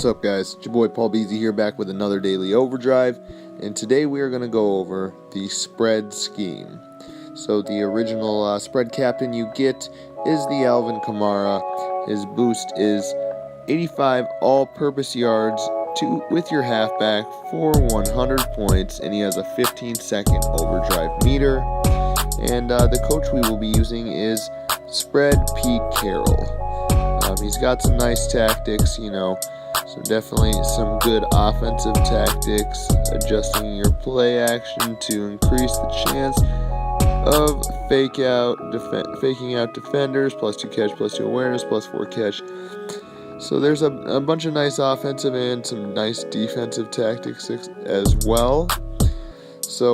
What's up, guys? It's your boy Paul Beasy here, back with another daily overdrive, and today we are going to go over the spread scheme. So the original spread captain you get is the Alvin Kamara. His boost is 85 all-purpose yards with your halfback for 100 points, and he has a 15-second overdrive meter. And the coach we will be using is Spread Pete Carroll. He's got some nice tactics, so definitely some good offensive tactics, adjusting your play action to increase the chance of faking out defenders, +2 catch, +2 awareness, +4 catch. So there's a bunch of nice offensive and some nice defensive tactics as well. So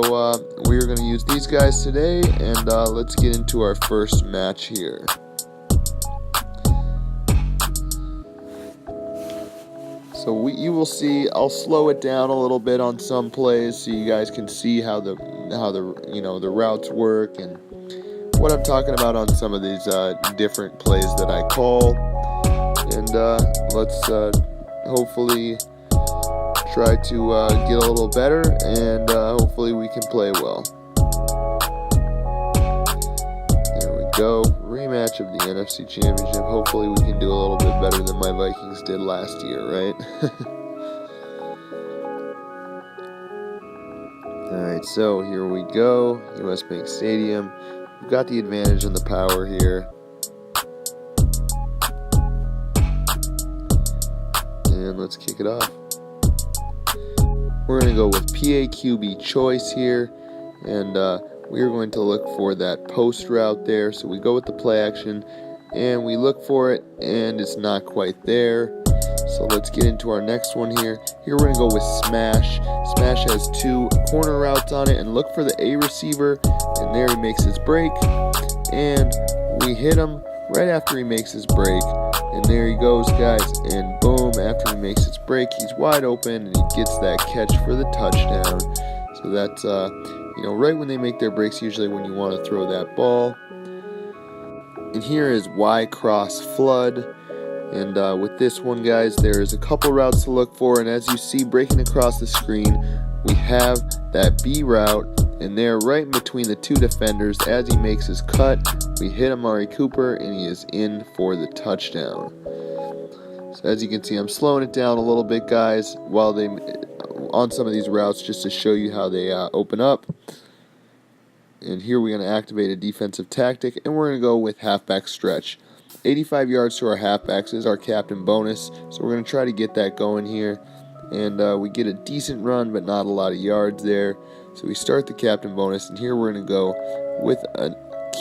we're going to use these guys today, and let's get into our first match here. So you will see, I'll slow it down a little bit on some plays so you guys can see how the routes work and what I'm talking about on some of these different plays that I call. And let's hopefully try to get a little better, and hopefully we can play well. There we go. Rematch of the NFC Championship. Hopefully we can do a little bit better than my Vikings did last year, right? Alright, so here we go. US Bank Stadium. We've got the advantage and the power here. And let's kick it off. We're going to go with PAQB choice here, and we are going to look for that post route there. So we go with the play action, and we look for it, and it's not quite there. So let's get into our next one here. Here we're going to go with smash. Smash has 2 corner routes on it, and look for the A receiver, and there he makes his break, and we hit him right after he makes his break. And there he goes, guys, and boom, after he makes his break, he's wide open, and he gets that catch for the touchdown. So that's, right when they make their breaks, usually when you want to throw that ball. And here is Y cross flood. And with this one, guys, there's a couple routes to look for, and as you see breaking across the screen, we have that B route, and there right in between the 2 defenders, as he makes his cut, we hit Amari Cooper, and he is in for the touchdown. So as you can see, I'm slowing it down a little bit, guys, on some of these routes, just to show you how they open up. And here we're going to activate a defensive tactic, and we're going to go with halfback stretch. 85 yards to our halfbacks is our captain bonus, so we're going to try to get that going here. And we get a decent run, but not a lot of yards there. So we start the captain bonus, and here we're going to go with a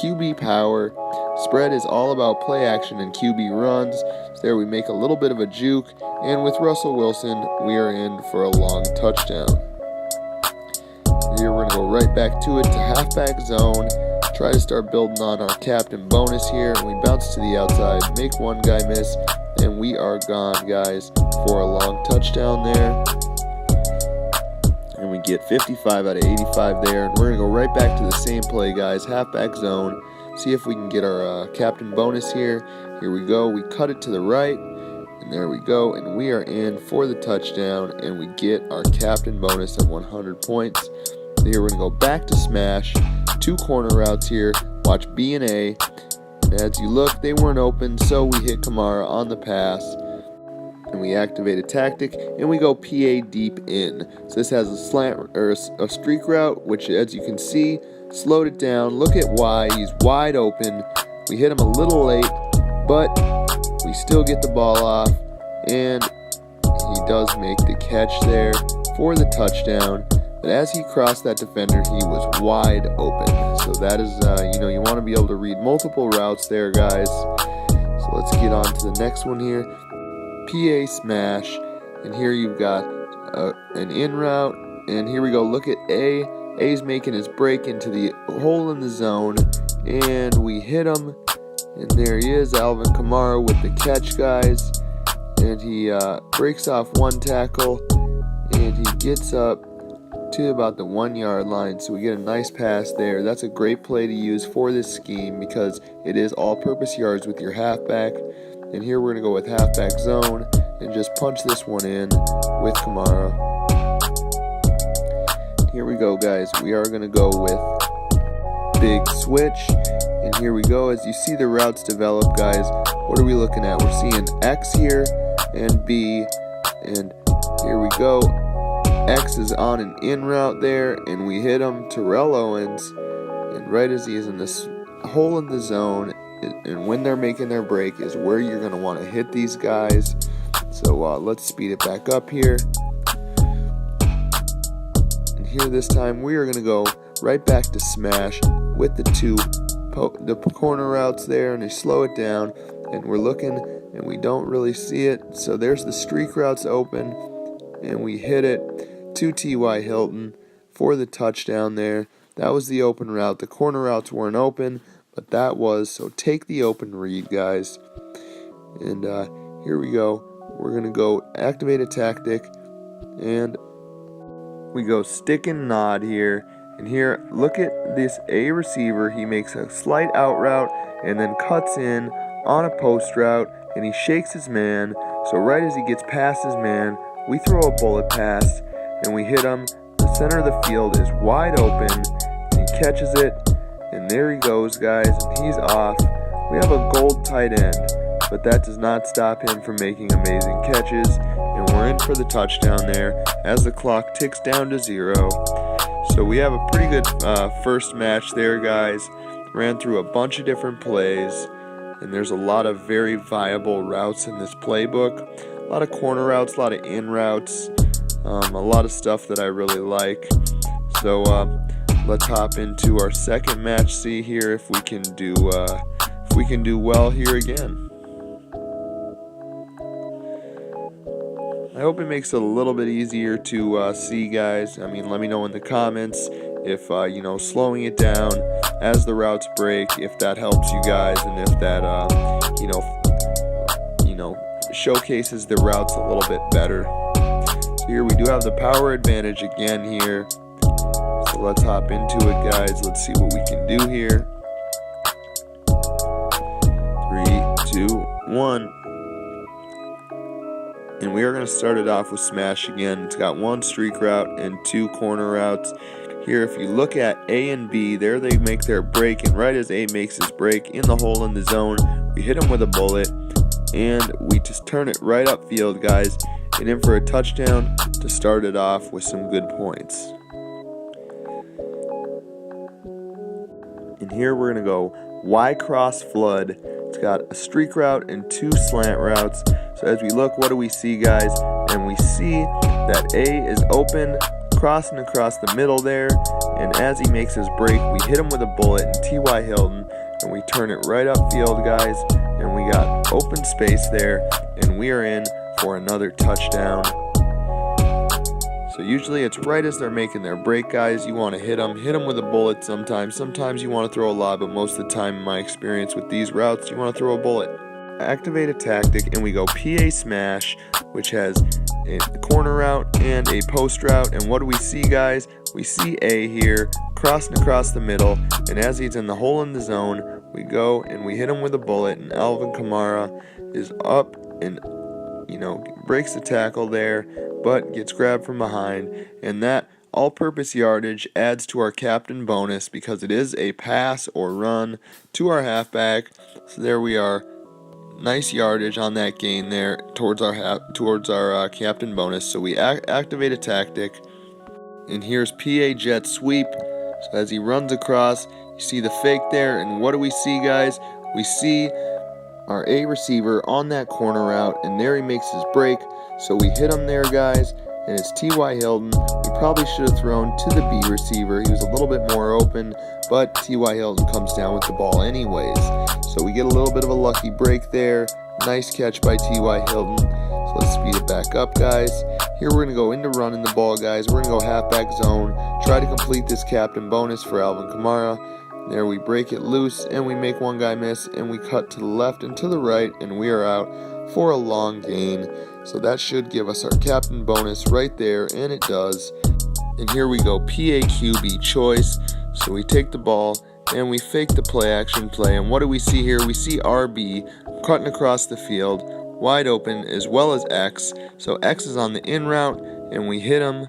QB power. Spread is all about play action and QB runs. So there we make a little bit of a juke, and with Russell Wilson, we are in for a long touchdown. Here we're going to go right back to it to halfback zone. Try to start building on our captain bonus here, and we bounce to the outside, make one guy miss, and we are gone, guys, for a long touchdown there. And we get 55 out of 85 there, and we're going to go right back to the same play, guys, halfback zone, see if we can get our captain bonus here. Here we go, we cut it to the right, and there we go, and we are in for the touchdown, and we get our captain bonus of 100 points. So here we're going to go back to smash, 2 corner routes here, watch B and A, and as you look, they weren't open, so we hit Kamara on the pass, and we activate a tactic, and we go PA deep in. So this has a slant or a streak route, which, as you can see, slowed it down. Look at Y, he's wide open. We hit him a little late, but we still get the ball off, and he does make the catch there for the touchdown. But as he crossed that defender, he was wide open. So that is, you want to be able to read multiple routes there, guys. So let's get on to the next one here. PA smash, and here you've got an in route, and here we go. Look at A. A's making his break into the hole in the zone, and we hit him, and there he is, Alvin Kamara with the catch, guys, and he breaks off one tackle, and he gets up to about the 1-yard line, so we get a nice pass there. That's a great play to use for this scheme because it is all-purpose yards with your halfback. And here we're going to go with halfback zone. and just punch this one in with Kamara. Here we go, guys. We are going to go with big switch. And here we go. As you see the routes develop, guys, what are we looking at? We're seeing X here and B. And here we go. X is on an in route there, and we hit him. Terrell Owens. And right as he is in this hole in the zone, and when they're making their break is where you're going to want to hit these guys. So let's speed it back up here. And here this time we are going to go right back to smash with the corner routes there, and they slow it down, and we're looking and we don't really see it. So there's the streak routes open, and we hit it to T.Y. Hilton for the touchdown there. That was the open route. The corner routes weren't open, but that was. So take the open read, guys. And here we go. We're going to go activate a tactic, and we go stick and nod here. And here, look at this A receiver. He makes a slight out route and then cuts in on a post route, and he shakes his man. So right as he gets past his man, we throw a bullet pass, and we hit him. The center of the field is wide open, and he catches it, and there he goes, guys, and he's off. We have a gold tight end, but that does not stop him from making amazing catches, and we're in for the touchdown there as the clock ticks down to 0. So we have a pretty good first match there, guys. Ran through a bunch of different plays, and there's a lot of very viable routes in this playbook. A lot of corner routes, a lot of in routes, a lot of stuff that I really like. So let's hop into our second match. See here if we can do well here again. I hope it makes it a little bit easier to see, guys. I mean, let me know in the comments if slowing it down as the routes break, if that helps you guys, and if that showcases the routes a little bit better. So here we do have the power advantage again here. So let's hop into it, guys. Let's see what we can do here. 3, 2, 1. And we are going to start it off with smash again. It's got 1 streak route and 2 corner routes. Here, if you look at A and B, there they make their break, and right as A makes his break in the hole in the zone, we hit him with a bullet, and we just turn it right upfield, guys, and in for a touchdown to start it off with some good points. And here we're going to go Y cross flood. It's got a streak route and 2 slant routes. So as we look, what do we see, guys? And we see that A is open, crossing across the middle there, and as he makes his break, we hit him with a bullet in T.Y. Hilton, and we turn it right upfield, guys, and we got open space there, and we are in for another touchdown. So usually it's right as they're making their break, guys. You want to hit them with a bullet sometimes. Sometimes you want to throw a lob, but most of the time, in my experience with these routes, you want to throw a bullet. Activate a tactic, and we go PA smash, which has a corner route and a post route. And what do we see, guys? We see A here crossing across the middle, and as he's in the hole in the zone, we go and we hit him with a bullet, and Alvin Kamara is up and breaks the tackle there, but gets grabbed from behind, and that all-purpose yardage adds to our captain bonus because it is a pass or run to our halfback. So there we are. Nice yardage on that gain there towards our captain bonus. So we activate a tactic, and here's PA jet sweep. So as he runs across, you see the fake there, and what do we see, guys? We see our A receiver on that corner route, and there he makes his break. So we hit him there, guys, and it's T.Y. Hilton. We probably should have thrown to the B receiver. He was a little bit more open, but T.Y. Hilton comes down with the ball anyways. So we get a little bit of a lucky break there. Nice catch by T.Y. Hilton. So let's speed it back up, guys. Here we're going to go into running the ball, guys. We're going to go halfback zone. Try to complete this captain bonus for Alvin Kamara. There we break it loose, and we make one guy miss, and we cut to the left and to the right, and we are out for a long gain. So that should give us our captain bonus right there, and it does. And here we go, PAQB choice. So we take the ball, and we fake the play action play, and what do we see here? We see RB cutting across the field. wide open, as well as X. So X is on the in route, and we hit him,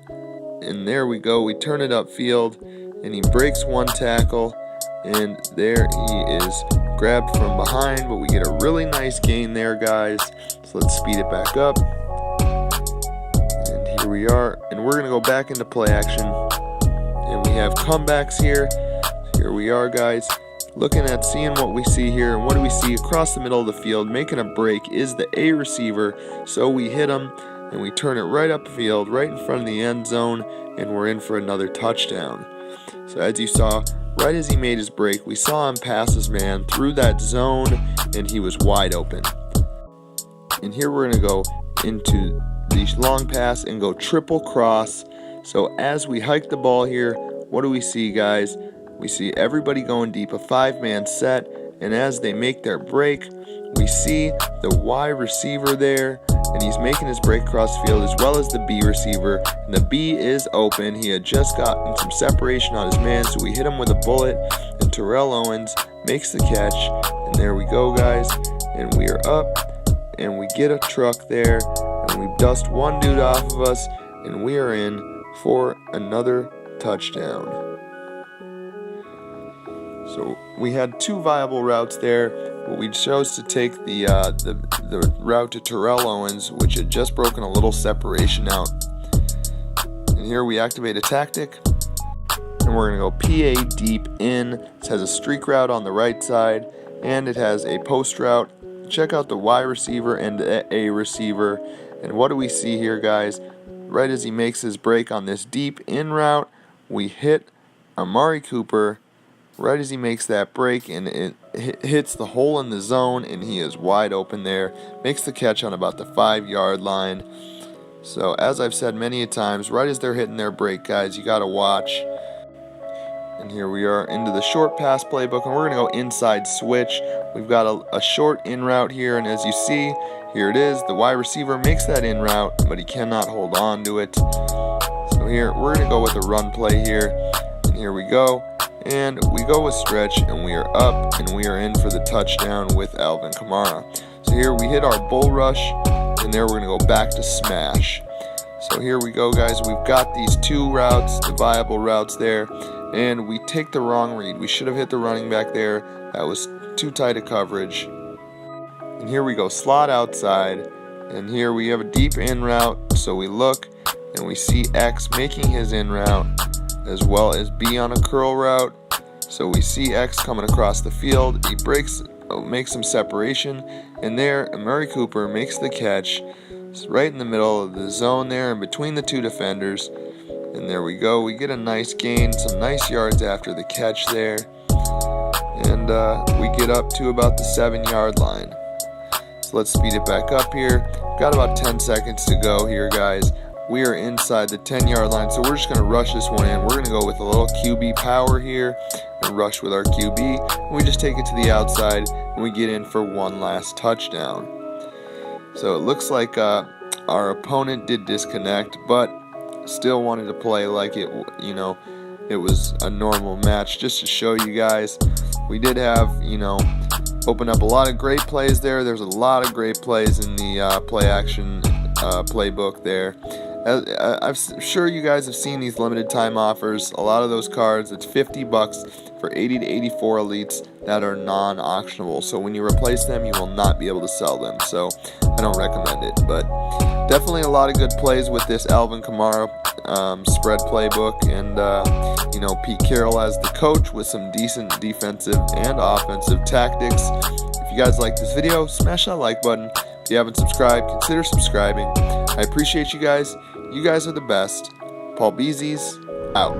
and there we go. We turn it upfield, and he breaks one tackle, and there he is grabbed from behind, but we get a really nice gain there, guys. So let's speed it back up. And here we are, and we're going to go back into play action, and we have comebacks here. Here we are, guys, looking at seeing what we see here. And what do we see across the middle of the field? Making a break is the A receiver, so we hit him, and we turn it right upfield, right in front of the end zone, and we're in for another touchdown. So as you saw, right as he made his break, we saw him pass his man through that zone, and he was wide open. And here we're going to go into the long pass and go triple cross. So as we hike the ball here, what do we see, guys? We see everybody going deep, a 5-man set, and as they make their break, we see the Y receiver there, and he's making his break across the field, as well as the B receiver, and the B is open. He had just gotten some separation on his man, so we hit him with a bullet, and Terrell Owens makes the catch, and there we go, guys, and we are up, and we get a truck there, and we dust one dude off of us, and we are in for another touchdown. So we had two viable routes there, but we chose to take the route to Terrell Owens, which had just broken a little separation out. And here we activate a tactic, and we're going to go PA deep in. It has a streak route on the right side, and it has a post route. Check out the Y receiver and the A receiver. And what do we see here, guys? Right as he makes his break on this deep in route, we hit Amari Cooper right as he makes that break, and it hits the hole in the zone, and he is wide open there. Makes the catch on about the 5-yard line. So as I've said many a times, right as they're hitting their break, guys, you got to watch. And here we are into the short pass playbook, and we're going to go inside switch. We've got a short in route here, and as you see, here it is. The wide receiver makes that in route, but he cannot hold on to it. So here, we're going to go with a run play here. And here we go. And we go with stretch, and we are up, and we are in for the touchdown with Alvin Kamara. So here we hit our bull rush, and there we're going to go back to smash. So here we go, guys. We've got these two routes, the viable routes there, and we take the wrong read. We should have hit the running back there. That was too tight a coverage. And here we go, slot outside, and here we have a deep in route. So we look, and we see X making his in route, as well as B on a curl route. So we see X coming across the field. He makes some separation, and there Amari Cooper makes the catch. It's right in the middle of the zone there, in between the two defenders. And there we go. We get a nice gain, some nice yards after the catch there, and we get up to about the 7-yard line. So let's speed it back up here. Got about 10 seconds to go here, guys. We are inside the 10-yard line, so we're just going to rush this one in. We're going to go with a little QB power here and rush with our QB. And we just take it to the outside, and we get in for one last touchdown. So it looks like our opponent did disconnect, but still wanted to play like it was a normal match. Just to show you guys, we did have, open up a lot of great plays there. There's a lot of great plays in the play action playbook there. I'm sure you guys have seen these limited time offers. A lot of those cards, it's $50 for 80 to 84 elites that are non-auctionable. So when you replace them, you will not be able to sell them. So I don't recommend it. But definitely a lot of good plays with this Alvin Kamara spread playbook. And, Pete Carroll as the coach with some decent defensive and offensive tactics. If you guys like this video, smash that like button. If you haven't subscribed, consider subscribing. I appreciate you guys. You guys are the best. Paul Beezy's out.